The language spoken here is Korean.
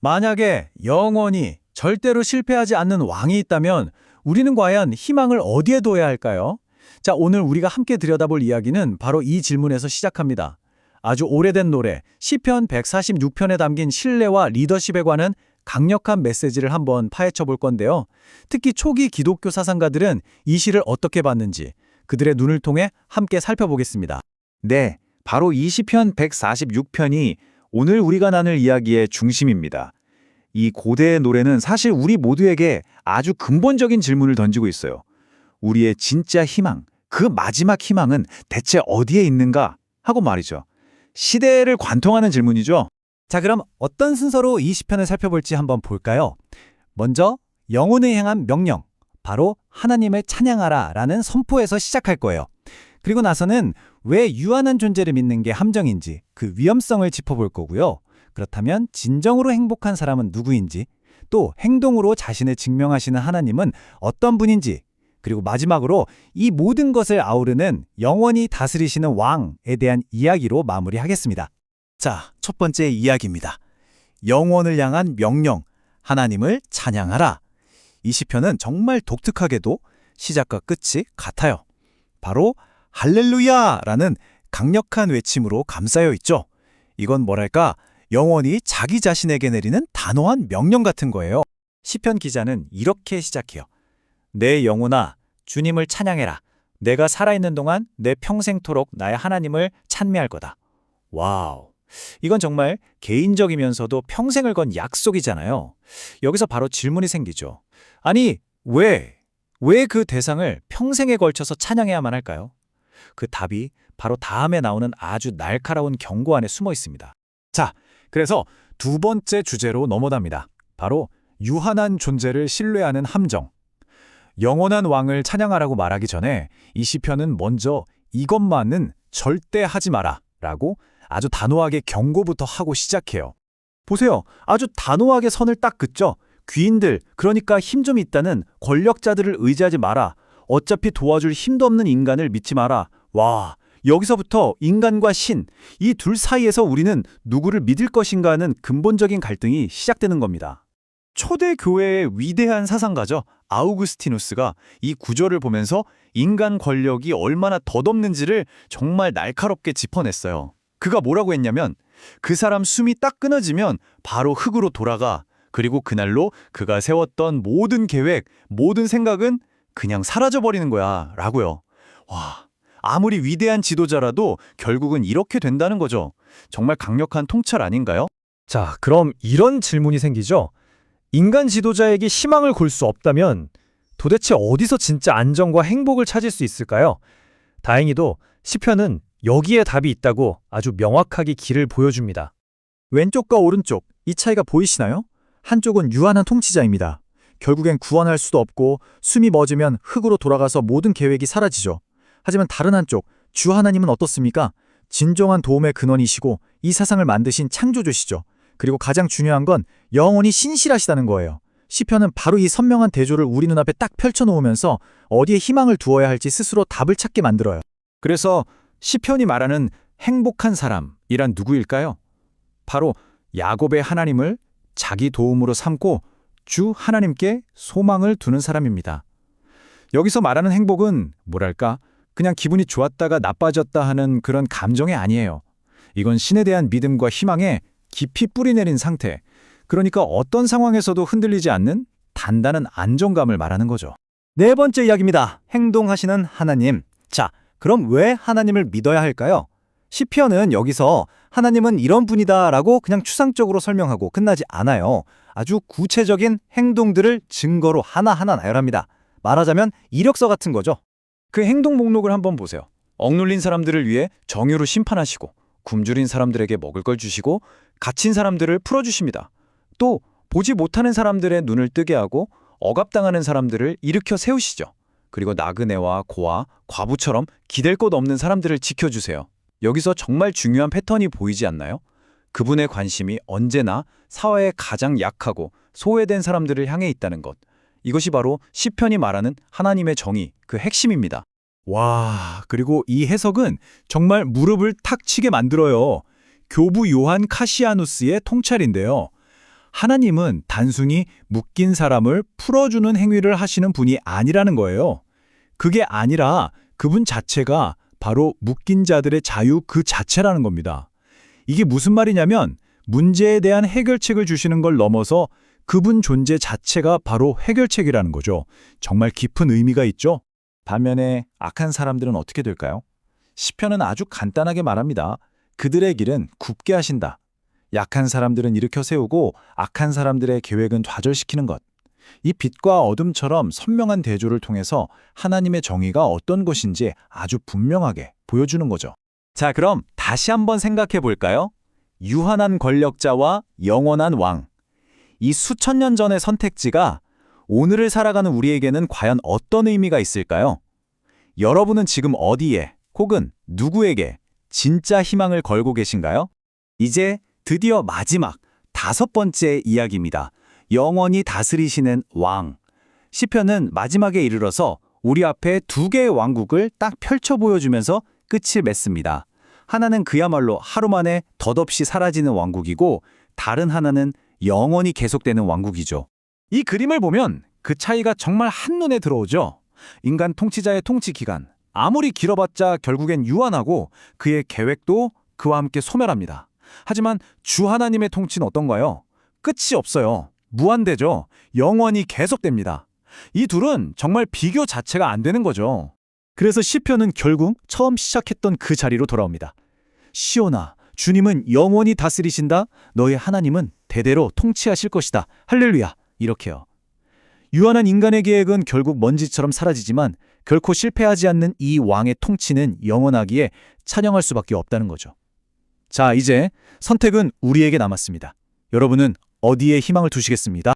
만약에 영원히 절대로 실패하지 않는 왕이 있다면 우리는 과연 희망을 어디에 둬야 할까요? 자, 오늘 우리가 함께 들여다볼 이야기는 바로 이 질문에서 시작합니다. 아주 오래된 노래, 시편 146편에 담긴 신뢰와 리더십에 관한 강력한 메시지를 한번 파헤쳐 볼 건데요. 특히 초기 기독교 사상가들은 이 시를 어떻게 봤는지 그들의 눈을 통해 함께 살펴보겠습니다. 네, 바로 이 시편 146편이 오늘 우리가 나눌 이야기의 중심입니다. 이 고대의 노래는 사실 우리 모두에게 아주 근본적인 질문을 던지고 있어요. 우리의 진짜 희망, 그 마지막 희망은 대체 어디에 있는가? 하고 말이죠. 시대를 관통하는 질문이죠. 자, 그럼 어떤 순서로 이 시편을 살펴볼지 한번 볼까요? 먼저 영혼을 향한 명령, 바로 하나님을 찬양하라 라는 선포에서 시작할 거예요. 그리고 나서는 왜 유한한 존재를 믿는 게 함정인지 그 위험성을 짚어볼 거고요. 그렇다면 진정으로 행복한 사람은 누구인지, 또 행동으로 자신을 증명하시는 하나님은 어떤 분인지, 그리고 마지막으로 이 모든 것을 아우르는 영원히 다스리시는 왕에 대한 이야기로 마무리하겠습니다. 자, 첫 번째 이야기입니다. 영혼을 향한 명령, 하나님을 찬양하라. 이 시편은 정말 독특하게도 시작과 끝이 같아요. 바로 할렐루야라는 강력한 외침으로 감싸여 있죠. 이건 뭐랄까, 영혼이 자기 자신에게 내리는 단호한 명령 같은 거예요. 시편 기자는 이렇게 시작해요. 내 영혼아, 주님을 찬양해라. 내가 살아있는 동안 내 평생토록 나의 하나님을 찬미할 거다. 와우. 이건 정말 개인적이면서도 평생을 건 약속이잖아요. 여기서 바로 질문이 생기죠. 아니, 왜 그 대상을 평생에 걸쳐서 찬양해야만 할까요? 그 답이 바로 다음에 나오는 아주 날카로운 경고 안에 숨어 있습니다. 자, 그래서 두 번째 주제로 넘어갑니다. 바로 유한한 존재를 신뢰하는 함정. 영원한 왕을 찬양하라고 말하기 전에 이 시편은 먼저 이것만은 절대 하지 마라 라고 아주 단호하게 경고부터 하고 시작해요. 보세요. 아주 단호하게 선을 딱 긋죠. 귀인들, 그러니까 힘 좀 있다는 권력자들을 의지하지 마라. 어차피 도와줄 힘도 없는 인간을 믿지 마라. 와, 여기서부터 인간과 신, 이 둘 사이에서 우리는 누구를 믿을 것인가 하는 근본적인 갈등이 시작되는 겁니다. 초대 교회의 위대한 사상가죠. 아우구스티누스가 이 구절을 보면서 인간 권력이 얼마나 덧없는지를 정말 날카롭게 짚어냈어요. 그가 뭐라고 했냐면 그 사람 숨이 딱 끊어지면 바로 흙으로 돌아가. 그리고 그날로 그가 세웠던 모든 계획, 모든 생각은 그냥 사라져버리는 거야 라고요. 와, 아무리 위대한 지도자라도 결국은 이렇게 된다는 거죠. 정말 강력한 통찰 아닌가요? 자, 그럼 이런 질문이 생기죠. 인간 지도자에게 희망을 골 수 없다면 도대체 어디서 진짜 안정과 행복을 찾을 수 있을까요? 다행히도 시편은 여기에 답이 있다고 아주 명확하게 길을 보여줍니다. 왼쪽과 오른쪽, 이 차이가 보이시나요? 한쪽은 유한한 통치자입니다. 결국엔 구원할 수도 없고 숨이 멎으면 흙으로 돌아가서 모든 계획이 사라지죠. 하지만 다른 한쪽, 주 하나님은 어떻습니까? 진정한 도움의 근원이시고 이 사상을 만드신 창조주시죠. 그리고 가장 중요한 건 영원히 신실하시다는 거예요. 시편은 바로 이 선명한 대조를 우리 눈앞에 딱 펼쳐놓으면서 어디에 희망을 두어야 할지 스스로 답을 찾게 만들어요. 그래서 시편이 말하는 행복한 사람이란 누구일까요? 바로 야곱의 하나님을 자기 도움으로 삼고 주 하나님께 소망을 두는 사람입니다. 여기서 말하는 행복은 뭐랄까, 그냥 기분이 좋았다가 나빠졌다 하는 그런 감정이 아니에요. 이건 신에 대한 믿음과 희망에 깊이 뿌리내린 상태, 그러니까 어떤 상황에서도 흔들리지 않는 단단한 안정감을 말하는 거죠. 네 번째 이야기입니다. 행동하시는 하나님. 자, 그럼 왜 하나님을 믿어야 할까요? 시편은 여기서 하나님은 이런 분이다 라고 그냥 추상적으로 설명하고 끝나지 않아요. 아주 구체적인 행동들을 증거로 하나하나 나열합니다. 말하자면 이력서 같은 거죠. 그 행동 목록을 한번 보세요. 억눌린 사람들을 위해 정의로 심판하시고, 굶주린 사람들에게 먹을 걸 주시고, 갇힌 사람들을 풀어주십니다. 또 보지 못하는 사람들의 눈을 뜨게 하고 억압당하는 사람들을 일으켜 세우시죠. 그리고 나그네와 고아, 과부처럼 기댈 곳 없는 사람들을 지켜주세요. 여기서 정말 중요한 패턴이 보이지 않나요? 그분의 관심이 언제나 사회에 가장 약하고 소외된 사람들을 향해 있다는 것. 이것이 바로 시편이 말하는 하나님의 정의, 그 핵심입니다. 와, 그리고 이 해석은 정말 무릎을 탁 치게 만들어요. 교부 요한 카시아누스의 통찰인데요. 하나님은 단순히 묶인 사람을 풀어주는 행위를 하시는 분이 아니라는 거예요. 그게 아니라 그분 자체가 바로 묶인 자들의 자유 그 자체라는 겁니다. 이게 무슨 말이냐면 문제에 대한 해결책을 주시는 걸 넘어서 그분 존재 자체가 바로 해결책이라는 거죠. 정말 깊은 의미가 있죠? 반면에 악한 사람들은 어떻게 될까요? 시편은 아주 간단하게 말합니다. 그들의 길은 굽게 하신다. 약한 사람들은 일으켜 세우고 악한 사람들의 계획은 좌절시키는 것. 이 빛과 어둠처럼 선명한 대조를 통해서 하나님의 정의가 어떤 것인지 아주 분명하게 보여주는 거죠. 자, 그럼 다시 한번 생각해 볼까요? 유한한 권력자와 영원한 왕. 이 수천 년 전의 선택지가 오늘을 살아가는 우리에게는 과연 어떤 의미가 있을까요? 여러분은 지금 어디에 혹은 누구에게 진짜 희망을 걸고 계신가요? 이제 드디어 마지막 5번째 이야기입니다. 영원히 다스리시는 왕. 시편은 마지막에 이르러서 우리 앞에 2개의 왕국을 딱 펼쳐 보여주면서 끝을 맺습니다. 하나는 그야말로 하루 만에 덧없이 사라지는 왕국이고 다른 하나는 영원히 계속되는 왕국이죠. 이 그림을 보면 그 차이가 정말 한눈에 들어오죠. 인간 통치자의 통치 기간, 아무리 길어봤자 결국엔 유한하고 그의 계획도 그와 함께 소멸합니다. 하지만 주 하나님의 통치는 어떤가요? 끝이 없어요. 무한대죠. 영원히 계속됩니다. 이 둘은 정말 비교 자체가 안 되는 거죠. 그래서 시편은 결국 처음 시작했던 그 자리로 돌아옵니다. 시온아, 주님은 영원히 다스리신다. 너의 하나님은 대대로 통치하실 것이다. 할렐루야. 이렇게요. 유한한 인간의 계획은 결국 먼지처럼 사라지지만 결코 실패하지 않는 이 왕의 통치는 영원하기에 찬양할 수밖에 없다는 거죠. 자, 이제 선택은 우리에게 남았습니다. 여러분은 어디에 희망을 두시겠습니다?